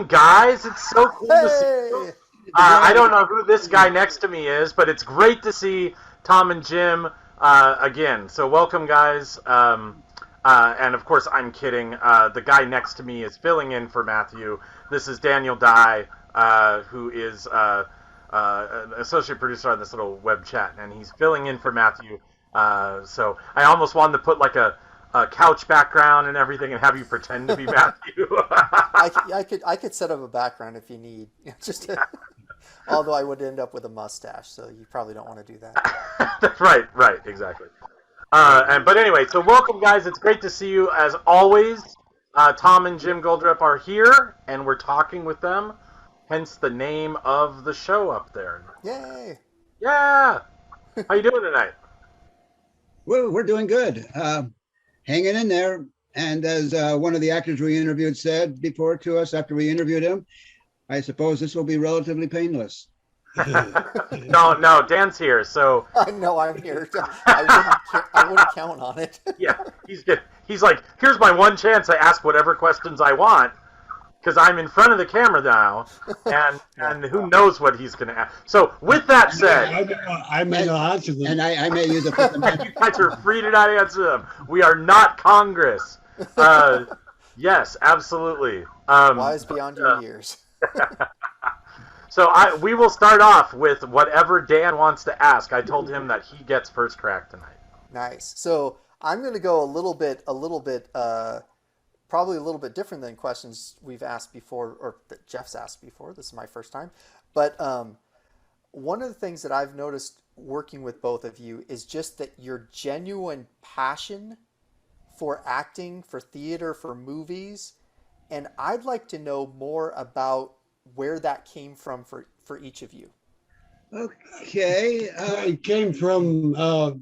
guys. It's so cool to see you. I don't know who this guy next to me is, but it's great to see Tom and Jim again. So welcome, guys. And of course, I'm kidding. The guy next to me is filling in for Matthew. This is Daniel Dye, who is an associate producer on this little web chat, and he's filling in for Matthew. So I almost wanted to put like a couch background and everything, and have you pretend to be Matthew. I could set up a background if you need. Although I would end up with a mustache, so you probably don't want to do that. Right, exactly. But anyway, so welcome, guys. It's great to see you as always. Tom and Jim Goldrup are here, and we're talking with them. Hence the name of the show up there. Yay! Yeah. How you doing tonight? Well, we're doing good. Hanging in there. And as one of the actors we interviewed said before to us after we interviewed him, I suppose this will be relatively painless. No, Dan's here, so I know I'm here. I wouldn't count on it. yeah, he's good. He's like, here's my one chance. I ask whatever questions I want because I'm in front of the camera now, and who knows what he's going to ask. So with that said, I may not answer them, and I may use a. You guys are free to not answer them. We are not Congress. Yes, absolutely. Wise beyond your years. So we will start off with whatever Dan wants to ask. I told him that he gets first crack tonight. Nice. So I'm going to go a little bit, probably a little bit different than questions we've asked before, or that Jeff's asked before. This is my first time. But one of the things that I've noticed working with both of you is just that your genuine passion for acting, for theater, for movies. And I'd like to know more about where that came from for each of you. Okay. it came from our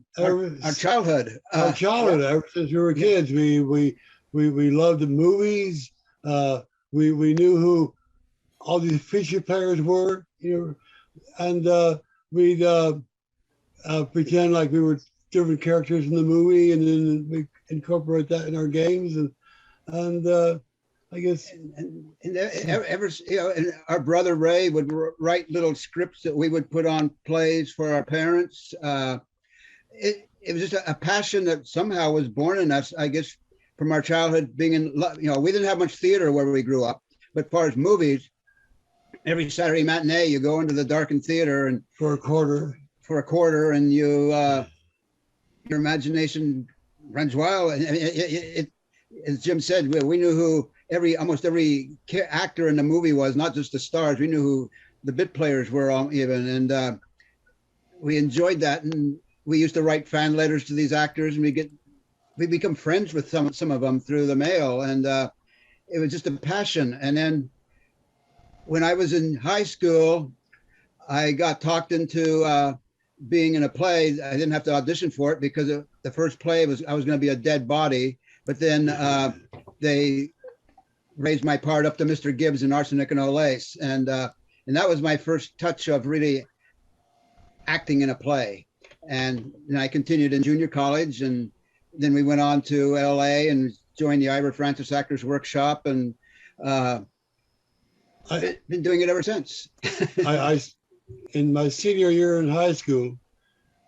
childhood. Our childhood. Ever since we were kids, we loved the movies. We knew who all these feature players were, and we'd pretend like we were different characters in the movie, and then we incorporate that in our games, and I guess, and our brother Ray would write little scripts that we would put on plays for our parents. It was just a passion that somehow was born in us, I guess, from our childhood being in, we didn't have much theater where we grew up, but as far as movies, every Saturday matinee, you go into the darkened theater and for a quarter, and you, your imagination runs wild. And it, as Jim said, we knew who almost every actor in the movie was, not just the stars. We knew who the bit players were even, and we enjoyed that. And we used to write fan letters to these actors, and we become friends with some of them through the mail, and it was just a passion. And then when I was in high school, I got talked into being in a play. I didn't have to audition for it because the first play I was going to be a dead body, but then they raised my part up to Mr. Gibbs in Arsenic and Olace, and that was my first touch of really acting in a play. And I continued in junior college, and then we went on to LA and joined the Ira Francis Actors Workshop, and I've been doing it ever since. I in my senior year in high school,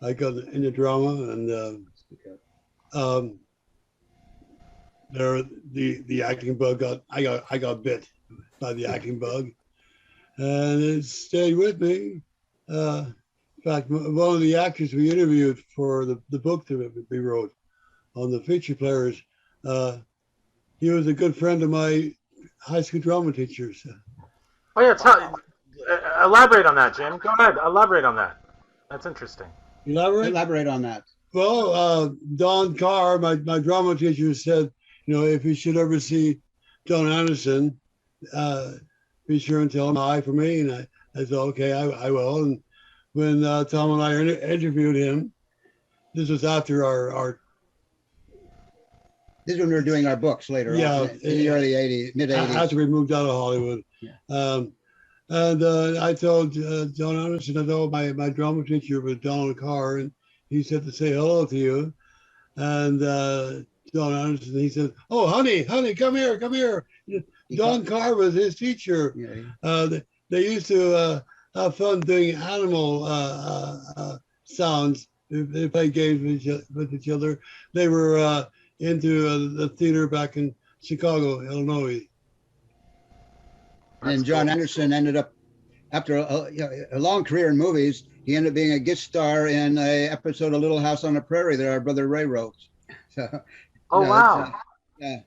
I got into drama, and the acting bug I got bit by the acting bug, and it stayed with me. In fact, one of the actors we interviewed for the book that we wrote on the feature players, he was a good friend of my high school drama teachers. Oh yeah, elaborate on that, Jim. Go ahead, elaborate on that. That's interesting. Elaborate on that. Well, Don Carr, my drama teacher, said, if you should ever see Don Anderson, be sure and tell him hi for me. And I said, okay, I will. And when Tom and I interviewed him, this was after our This is when we were doing our books later on, in the early 80s, mid-80s. After we moved out of Hollywood. Yeah. And I told Don Anderson, my drama teacher was Donald Carr, and he said to say hello to you. And Don Anderson, he said, oh, honey, come here. Don Carr was his teacher. They used to have fun doing animal sounds. They played games with each other. They were into the theater back in Chicago, Illinois. And John Anderson ended up, after a long career in movies, he ended up being a guest star in an episode of Little House on the Prairie that our brother Ray wrote. So, wow. Yeah.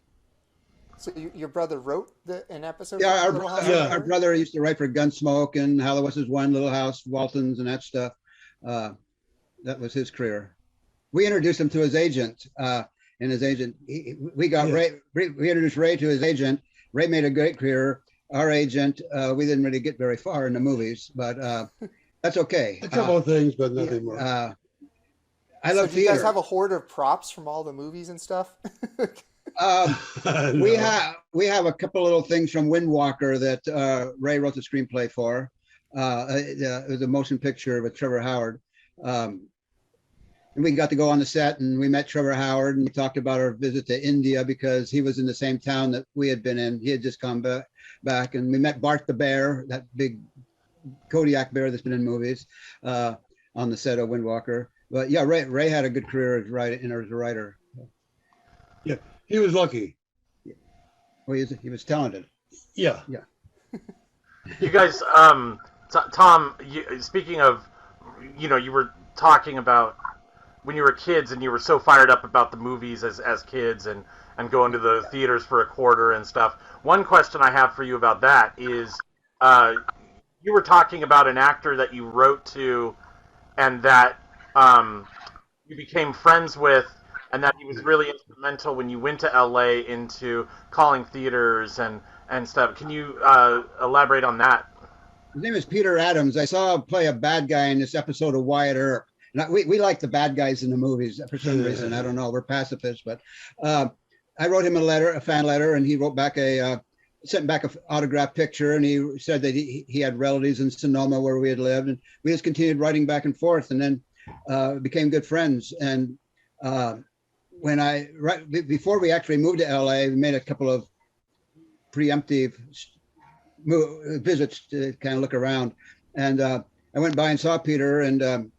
So your brother wrote an episode? Yeah, of Little House on the our Prairie? brother used to write for Gunsmoke and Halloween is One, Little House, Waltons, and that stuff. That was his career. We introduced him to his agent, and his agent, we introduced Ray to his agent. Ray made a great career. Our agent, we didn't really get very far in the movies, but that's okay. A couple of things, but nothing more. I love do theater. you guys have a hoard of props from all the movies and stuff? No. We have a couple little things from Windwalker that Ray wrote the screenplay for. It was a motion picture with Trevor Howard. And we got to go on the set and we met Trevor Howard and we talked about our visit to India because he was in the same town that we had been in. He had just come back and we met Bart the bear, that big Kodiak bear that's been in movies, on the set of Windwalker. But yeah, Ray had a good career as a writer. Yeah, he was lucky. Well, he was talented. Yeah. You guys, Tom, speaking of, you were talking about when you were kids and you were so fired up about the movies as kids and going to the theaters for a quarter and stuff. One question I have for you about that is, you were talking about an actor that you wrote to and that you became friends with, and that he was really instrumental when you went to LA into calling theaters and stuff. Can you elaborate on that? His name is Peter Adams. I saw him play a bad guy in this episode of Wyatt Earp. And we like the bad guys in the movies for some reason. I don't know. We're pacifists, but I wrote him a fan letter, and he wrote back sent back an autographed picture, and he said that he had relatives in Sonoma where we had lived, and we just continued writing back and forth, and then became good friends. And before we actually moved to LA, we made a couple of preemptive visits to kind of look around, and I went by and saw Peter, and I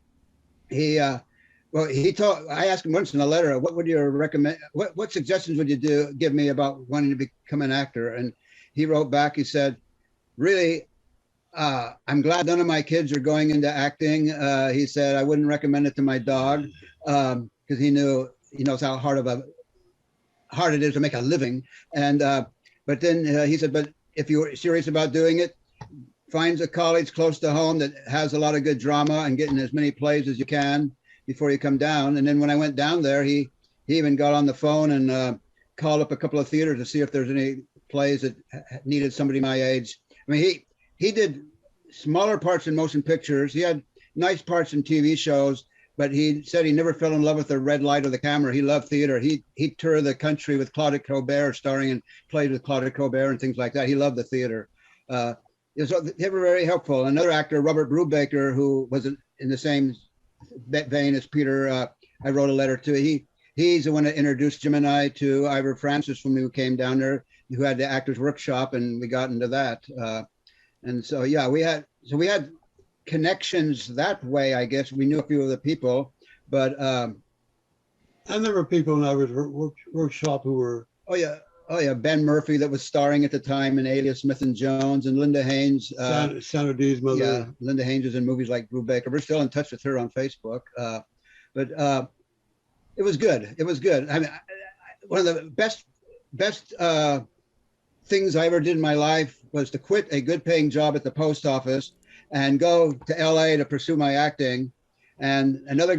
asked him once in a letter, what would you recommend? What suggestions would you give me about wanting to become an actor? And he wrote back. He said, "Really, I'm glad none of my kids are going into acting." He said, "I wouldn't recommend it to my dog because he knows how hard it is to make a living." And but then he said, "But if you're serious about doing it, find a college close to home that has a lot of good drama and get in as many plays as you can before you come down." And then when I went down there, he even got on the phone and called up a couple of theaters to see if there's any plays that needed somebody my age. I mean, he did smaller parts in motion pictures. He had nice parts in TV shows, but he said he never fell in love with the red light or the camera. He loved theater. He toured the country with Claude Colbert, starring and played with Claude Colbert and things like that. He loved the theater. They were very helpful. Another actor, Robert Brubaker, who was in the same vein as Peter, I wrote a letter to. He's the one that introduced Jim and I to Ivor Francis when we came down there, who had the actors workshop, and we got into that. And so, yeah, we had connections that way, I guess. We knew a few of the people, but and there were people in Ivor's workshop who were Ben Murphy, that was starring at the time in Alias Smith and Jones, and Linda Haynes, Sandra Dee's mother. Yeah, Linda Haynes is in movies like Brubaker. We're still in touch with her on Facebook, but it was good. It was good. I mean, one of the best things I ever did in my life was to quit a good paying job at the post office and go to LA to pursue my acting. And another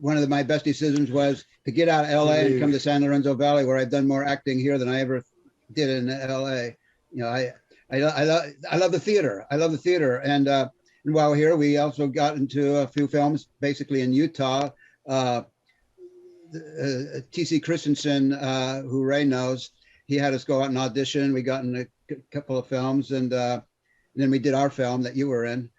one of my best decisions was to get out of LA and come to San Lorenzo Valley, where I've done more acting here than I ever did in LA. I love the theater. I love the theater. And while here, we also got into a few films, basically in Utah. T.C. Christensen, who Ray knows, he had us go out and audition. We got in a couple of films, and then we did our film that you were in.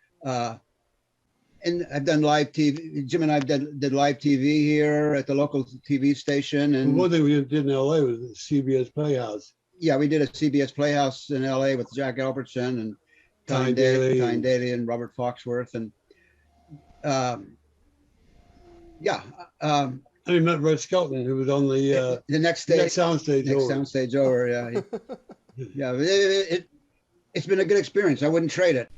And I've done live TV. Jim and I did live TV here at the local TV station. And one thing we did in LA was the CBS Playhouse. yeah, we did a CBS Playhouse in LA with Jack Albertson and Tyne Daly. Tyne Daly and Robert Foxworth. And yeah, And we met Red Skelton, who was on the the next day, next soundstage next over. soundstage over. Yeah, yeah, it's been a good experience. I wouldn't trade it.